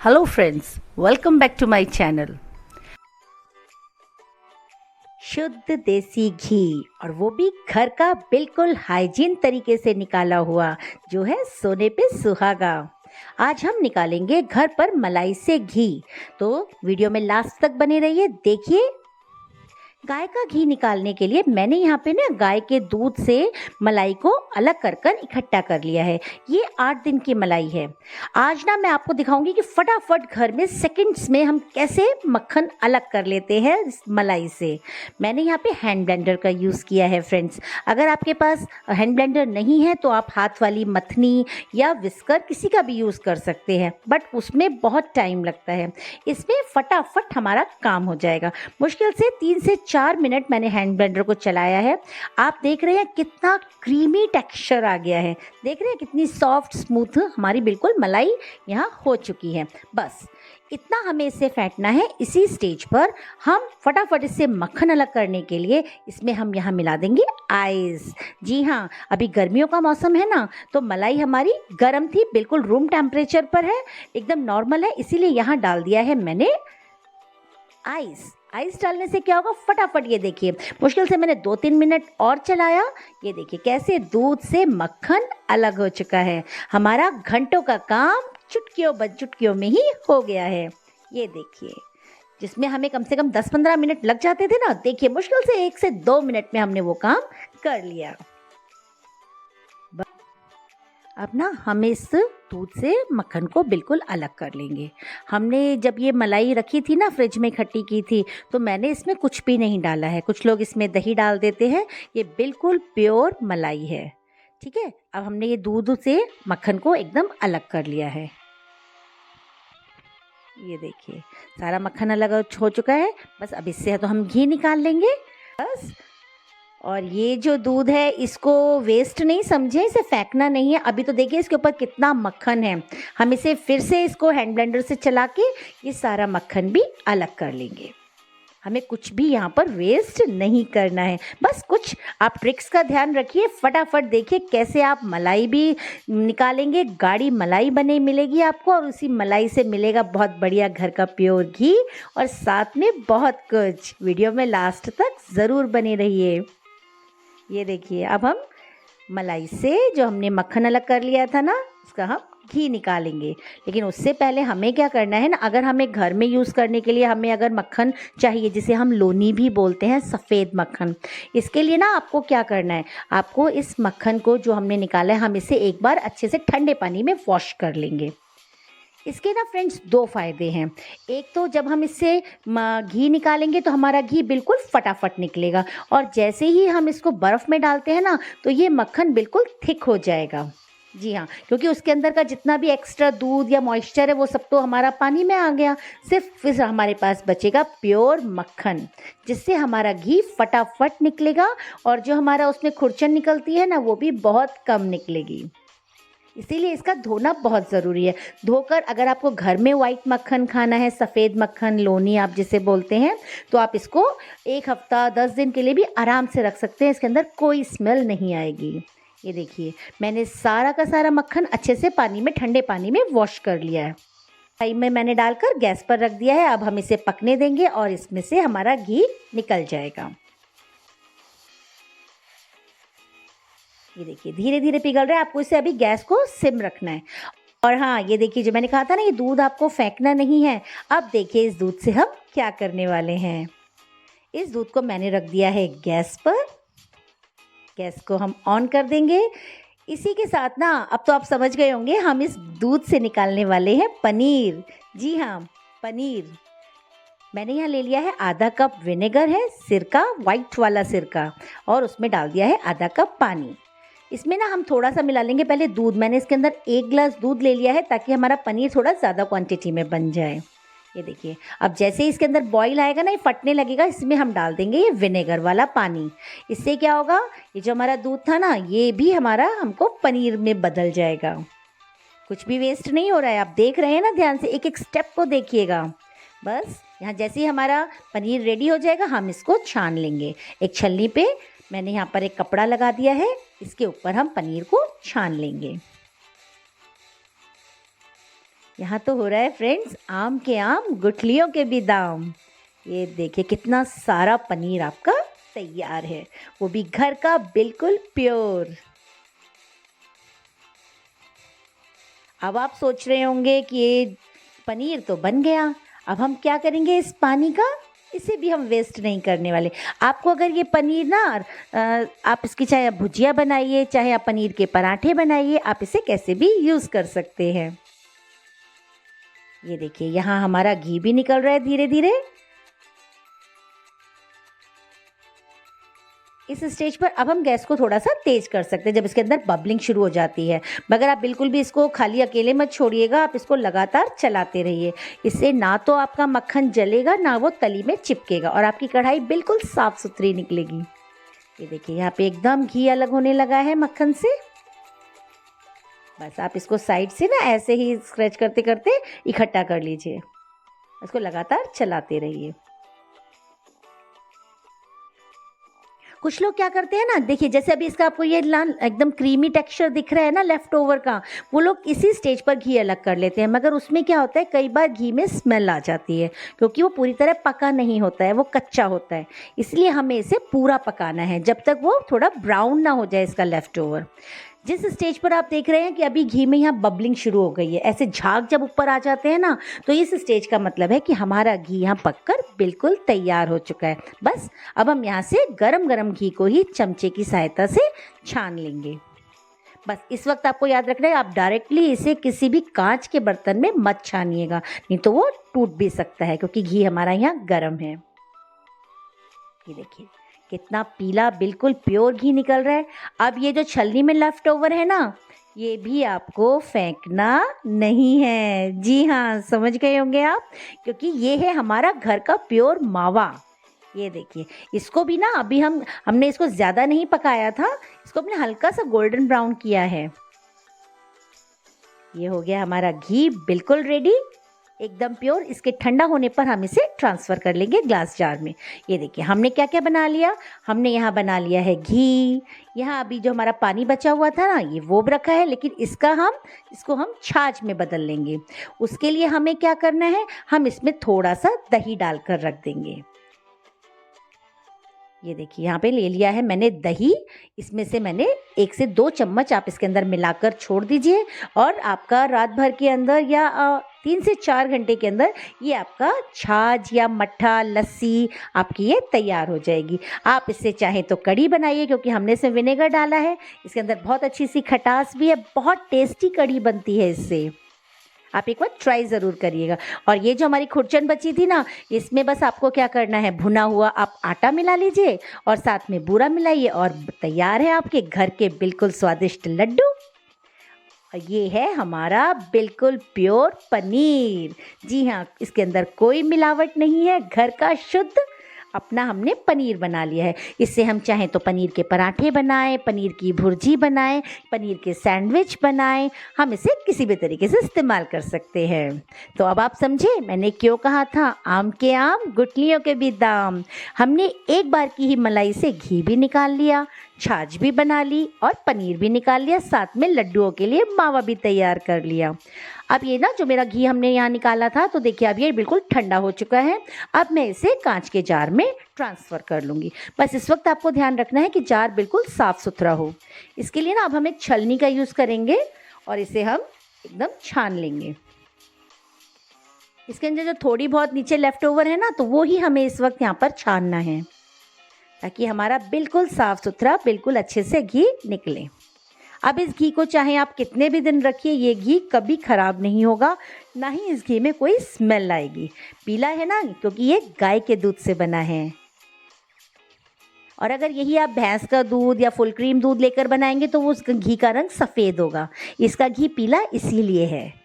Hello friends, welcome back to my channel. शुद्ध देसी घी और वो भी घर का बिल्कुल हाइजीन तरीके से निकाला हुआ, जो है सोने पे सुहागा। आज हम निकालेंगे घर पर मलाई से घी, तो वीडियो में लास्ट तक बने रहिए, देखिए। गाय का घी निकालने के लिए मैंने यहाँ पे ना गाय के दूध से मलाई को अलग कर कर इकट्ठा कर लिया है। ये 8 दिन की मलाई है। आज ना मैं आपको दिखाऊंगी कि फटाफट घर में सेकंड्स में हम कैसे मक्खन अलग कर लेते हैं इस मलाई से। मैंने यहाँ पे हैंड ब्लेंडर का यूज़ किया है फ्रेंड्स। अगर आपके पास हैंड ब्लेंडर नहीं है तो आप हाथ वाली मथनी या विस्कर किसी का भी यूज़ कर सकते हैं, बट उसमें बहुत टाइम लगता है। इसमें फटाफट हमारा काम हो जाएगा। मुश्किल से 3 से 4 मिनट मैंने हैंड ब्लेंडर को चलाया है। आप देख रहे हैं कितना क्रीमी टेक्सचर आ गया है। देख रहे हैं कितनी सॉफ्ट स्मूथ हमारी बिल्कुल मलाई यहाँ हो चुकी है। बस इतना हमें इसे फेंटना है। इसी स्टेज पर हम फटाफट इससे मक्खन अलग करने के लिए इसमें हम यहाँ मिला देंगे आइस। जी हाँ, अभी गर्मियों का मौसम है ना, तो मलाई हमारी गर्म थी, बिल्कुल रूम टेम्परेचर पर है, एकदम नॉर्मल है, इसीलिए यहाँ डाल दिया है मैंने आइस। आइस डालने से क्या होगा, फटाफट ये देखिए, मुश्किल से मैंने 2-3 मिनट और चलाया। ये देखिए कैसे दूध से मक्खन अलग हो चुका है। हमारा घंटों का काम चुटकियों में ही हो गया है। ये देखिए, जिसमें हमें कम से कम 10-15 मिनट लग जाते थे ना, देखिए मुश्किल से 1 से 2 मिनट में हमने वो काम कर लिया। अब ना हम इस दूध से मक्खन को बिल्कुल अलग कर लेंगे। हमने जब ये मलाई रखी थी ना, फ्रिज में इकट्ठी की थी, तो मैंने इसमें कुछ भी नहीं डाला है। कुछ लोग इसमें दही डाल देते हैं, ये बिल्कुल प्योर मलाई है। ठीक है, अब हमने ये दूध से मक्खन को एकदम अलग कर लिया है। ये देखिए सारा मक्खन अलग हो चुका है। बस अब इससे तो हम घी निकाल लेंगे बस। और ये जो दूध है इसको वेस्ट नहीं समझें, इसे फेंकना नहीं है। अभी तो देखिए इसके ऊपर कितना मक्खन है। हम इसे फिर से इसको हैंड ब्लेंडर से चला के ये सारा मक्खन भी अलग कर लेंगे। हमें कुछ भी यहाँ पर वेस्ट नहीं करना है। बस कुछ आप ट्रिक्स का ध्यान रखिए। फटाफट देखिए कैसे आप मलाई भी निकालेंगे। गाढ़ी मलाई बने मिलेगी आपको, और उसी मलाई से मिलेगा बहुत बढ़िया घर का प्योर घी, और साथ में बहुत कुछ। वीडियो में लास्ट तक ज़रूर बने रहिए। ये देखिए अब हम मलाई से जो हमने मक्खन अलग कर लिया था ना, उसका हम घी निकालेंगे। लेकिन उससे पहले हमें क्या करना है ना, अगर हमें घर में यूज़ करने के लिए हमें अगर मक्खन चाहिए, जिसे हम लोनी भी बोलते हैं, सफ़ेद मक्खन, इसके लिए ना आपको क्या करना है, आपको इस मक्खन को जो हमने निकाला है, हम इसे एक बार अच्छे से ठंडे पानी में वॉश कर लेंगे। इसके ना फ्रेंड्स 2 फ़ायदे हैं। एक तो जब हम इससे घी निकालेंगे तो हमारा घी बिल्कुल फटाफट निकलेगा, और जैसे ही हम इसको बर्फ़ में डालते हैं ना, तो ये मक्खन बिल्कुल थिक हो जाएगा। जी हाँ, क्योंकि उसके अंदर का जितना भी एक्स्ट्रा दूध या मॉइस्चर है वो सब तो हमारा पानी में आ गया। सिर्फ फिर हमारे पास बचेगा प्योर मक्खन, जिससे हमारा घी फटाफट निकलेगा, और जो हमारा उसमें खुरचन निकलती है ना, वो भी बहुत कम निकलेगी। इसीलिए इसका धोना बहुत ज़रूरी है। धोकर अगर आपको घर में वाइट मक्खन खाना है, सफ़ेद मक्खन, लोनी आप जिसे बोलते हैं, तो आप इसको 1 हफ्ता 10 दिन के लिए भी आराम से रख सकते हैं। इसके अंदर कोई स्मेल नहीं आएगी। ये देखिए मैंने सारा का सारा मक्खन अच्छे से पानी में, ठंडे पानी में वॉश कर लिया है। कढ़ाई में मैंने डालकर गैस पर रख दिया है। अब हम इसे पकने देंगे और इसमें से हमारा घी निकल जाएगा। ये देखिए धीरे धीरे पिघल रहा है। आपको इसे अभी गैस को सिम रखना है। और हाँ, ये देखिए जो मैंने कहा था ना, ये दूध आपको फेंकना नहीं है। अब देखिए इस दूध से हम क्या करने वाले हैं। इस दूध को मैंने रख दिया है गैस पर। गैस को हम ऑन कर देंगे। इसी के साथ ना, अब तो आप समझ गए होंगे, हम इस दूध से निकालने वाले हैं पनीर। जी हाँ, पनीर। मैंने यहाँ ले लिया है आधा कप विनेगर है, सिरका, वाइट वाला सिरका, और उसमें डाल दिया है आधा कप पानी। इसमें ना हम थोड़ा सा मिला लेंगे पहले दूध। मैंने इसके अंदर 1 गिलास दूध ले लिया है, ताकि हमारा पनीर थोड़ा ज़्यादा क्वांटिटी में बन जाए। ये देखिए अब जैसे ही इसके अंदर बॉईल आएगा ना, ये फटने लगेगा, इसमें हम डाल देंगे ये विनेगर वाला पानी। इससे क्या होगा, ये जो हमारा दूध था ना, ये भी हमारा हमको पनीर में बदल जाएगा। कुछ भी वेस्ट नहीं हो रहा है। आप देख रहे हैं ना, ध्यान से एक एक स्टेप को देखिएगा। बस यहाँ जैसे ही हमारा पनीर रेडी हो जाएगा, हम इसको छान लेंगे। एक छलनी पे मैंने यहाँ पर एक कपड़ा लगा दिया है, इसके ऊपर हम पनीर को छान लेंगे। यहाँ तो हो रहा है फ्रेंड्स, आम के आम गुठलियों के भी दाम। ये देखिए कितना सारा पनीर आपका तैयार है, वो भी घर का बिल्कुल प्योर। अब आप सोच रहे होंगे कि ये पनीर तो बन गया, अब हम क्या करेंगे इस पानी का? इसे भी हम वेस्ट नहीं करने वाले। आपको अगर ये पनीर ना आप इसकी चाहे आप भुजिया बनाइए, चाहे आप पनीर के पराठे बनाइए, आप इसे कैसे भी यूज़ कर सकते हैं। ये देखिए यहाँ हमारा घी भी निकल रहा है धीरे धीरे। इस स्टेज पर अब हम गैस को थोड़ा सा तेज कर सकते हैं जब इसके अंदर बबलिंग शुरू हो जाती है, मगर आप बिल्कुल भी इसको खाली अकेले मत छोड़िएगा, आप इसको लगातार चलाते रहिए। इससे ना तो आपका मक्खन जलेगा, ना वो तली में चिपकेगा और आपकी कढ़ाई बिल्कुल साफ सुथरी निकलेगी। ये देखिए यहाँ पे एकदम घी अलग होने लगा है मक्खन से। बस आप इसको साइड से ना ऐसे ही स्क्रैच करते करते इकट्ठा कर लीजिए, इसको लगातार चलाते रहिए। कुछ लोग क्या करते हैं ना, देखिए जैसे अभी इसका आपको ये लाल एकदम क्रीमी टेक्सचर दिख रहा है ना लेफ्ट ओवर का, वो लोग इसी स्टेज पर घी अलग कर लेते हैं, मगर उसमें क्या होता है कई बार घी में स्मेल आ जाती है क्योंकि वो पूरी तरह पका नहीं होता है, वो कच्चा होता है। इसलिए हमें इसे पूरा पकाना है जब तक वो थोड़ा ब्राउन ना हो जाए इसका लेफ्ट ओवर। जिस स्टेज पर आप देख रहे हैं कि अभी घी में यहाँ बबलिंग शुरू हो गई है, ऐसे झाग जब ऊपर आ जाते हैं ना, तो इस स्टेज का मतलब है कि हमारा घी यहाँ पककर बिल्कुल तैयार हो चुका है। बस अब हम यहाँ से गरम गरम घी को ही चमचे की सहायता से छान लेंगे। बस इस वक्त आपको याद रखना है, आप डायरेक्टली इसे किसी भी कांच के बर्तन में मत छानिएगा, नहीं तो वो टूट भी सकता है क्योंकि घी हमारा यहाँ गर्म है। ये देखिए कितना पीला बिल्कुल प्योर घी निकल रहा है। अब ये जो छलनी में लेफ्ट ओवर है ना, ये भी आपको फेंकना नहीं है। जी हाँ, समझ गए होंगे आप, क्योंकि ये है हमारा घर का प्योर मावा। ये देखिए इसको भी ना अभी हमने इसको ज़्यादा नहीं पकाया था, इसको हमने हल्का सा गोल्डन ब्राउन किया है। ये हो गया हमारा घी बिल्कुल रेडी, एकदम प्योर। इसके ठंडा होने पर हम इसे ट्रांसफ़र कर लेंगे ग्लास जार में। ये देखिए हमने क्या क्या बना लिया, हमने यहाँ बना लिया है घी, यहाँ अभी जो हमारा पानी बचा हुआ था ना ये वो रखा है, लेकिन इसको हम छाछ में बदल लेंगे। उसके लिए हमें क्या करना है, हम इसमें थोड़ा सा दही डालकर रख देंगे। ये देखिए यहाँ पे ले लिया है मैंने दही, इसमें से मैंने 1 से 2 चम्मच आप इसके अंदर मिलाकर छोड़ दीजिए और आपका रात भर के अंदर या 3 से 4 घंटे के अंदर ये आपका छाछ या मट्ठा लस्सी आपकी ये तैयार हो जाएगी। आप इससे चाहे तो कढ़ी बनाइए क्योंकि हमने इसमें विनेगर डाला है, इसके अंदर बहुत अच्छी सी खटास भी है, बहुत टेस्टी कढ़ी बनती है इससे। आप एक बार ट्राई ज़रूर करिएगा। और ये जो हमारी खुरचन बची थी ना, इसमें बस आपको क्या करना है, भुना हुआ आप आटा मिला लीजिए और साथ में बूरा मिलाइए और तैयार है आपके घर के बिल्कुल स्वादिष्ट लड्डू। और ये है हमारा बिल्कुल प्योर पनीर। जी हाँ, इसके अंदर कोई मिलावट नहीं है, घर का शुद्ध अपना हमने पनीर बना लिया है। इससे हम चाहें तो पनीर के पराठे बनाएं, पनीर की भुर्जी बनाएं, पनीर के सैंडविच बनाएं, हम इसे किसी भी तरीके से इस्तेमाल कर सकते हैं। तो अब आप समझे मैंने क्यों कहा था आम के आम गुठलियों के भी दाम। हमने एक बार की ही मलाई से घी भी निकाल लिया, छाछ भी बना ली और पनीर भी निकाल लिया, साथ में लड्डुओं के लिए मावा भी तैयार कर लिया। अब ये ना जो मेरा घी हमने यहाँ निकाला था, तो देखिए अब ये बिल्कुल ठंडा हो चुका है। अब मैं इसे कांच के जार में ट्रांसफ़र कर लूँगी। बस इस वक्त आपको ध्यान रखना है कि जार बिल्कुल साफ़ सुथरा हो। इसके लिए ना अब हम एक छलनी का यूज़ करेंगे और इसे हम एकदम छान लेंगे। इसके अंदर जो थोड़ी बहुत नीचे लेफ़्ट ओवर है ना, तो वो ही हमें इस वक्त यहाँ पर छानना है ताकि हमारा बिल्कुल साफ़ सुथरा बिल्कुल अच्छे से घी निकले। अब इस घी को चाहे आप कितने भी दिन रखिए, ये घी कभी ख़राब नहीं होगा, ना ही इस घी में कोई स्मेल आएगी। पीला है ना क्योंकि ये गाय के दूध से बना है। और अगर यही आप भैंस का दूध या फुल क्रीम दूध लेकर बनाएंगे तो वो उस घी का रंग सफ़ेद होगा। इसका घी पीला इसीलिए है।